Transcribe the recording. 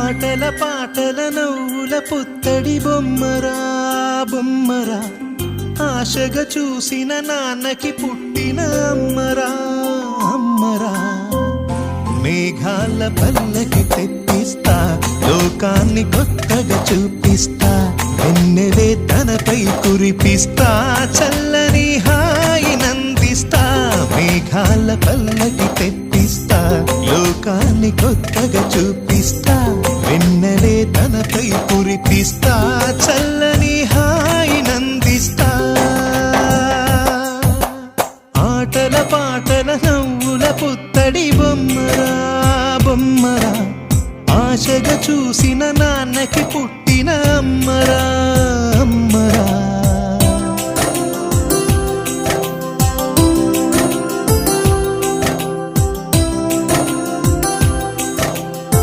ఆటల పాటల నవ్వుల పుత్తడి బొమ్మరా బొమ్మరా, ఆశగా చూసిన నాన్నకి పుట్టిన అమ్మరా అమ్మరా. మేఘాల పల్లకి తెప్పిస్తా, లోకాన్ని కొత్తగా చూపిస్తా, వెన్నెలే తనపై కురిపిస్తా, చల్లని హాయి నందిస్తా. మేఘాల పల్లకి తెప్పిస్తా, లోకాన్ని కొత్తగా చూపిస్తా, వెన్నెలే తనపై కురిపిస్తా, చల్లని హాయి నందిస్తా. ఆటల పాటల నవ్వుల పుత్తడి బొమ్మరా బొమ్మరా, ఆశగా చూసిన నాన్నకి పుట్టిన అమ్మరా అమ్మరా.